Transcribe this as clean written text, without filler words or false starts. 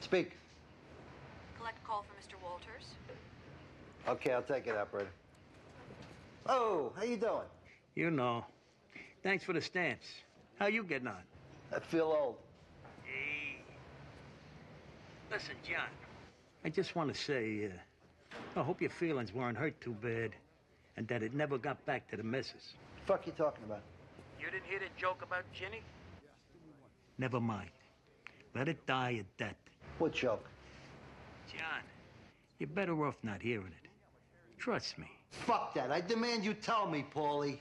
Speak. Collect call for Mr. Walters. Okay, I'll take it, operator. Oh, how you doing? You know. Thanks for the stamps. How you getting on? I feel old. Hey. Listen, John. I just want to say, I hope your feelings weren't hurt too bad, and that it never got back to the missus. Fuck you talking about? You didn't hear the joke about Ginny? Never mind. Let it die at that. What joke? John, you're better off not hearing it. Trust me. Fuck that. I demand you tell me, Paulie.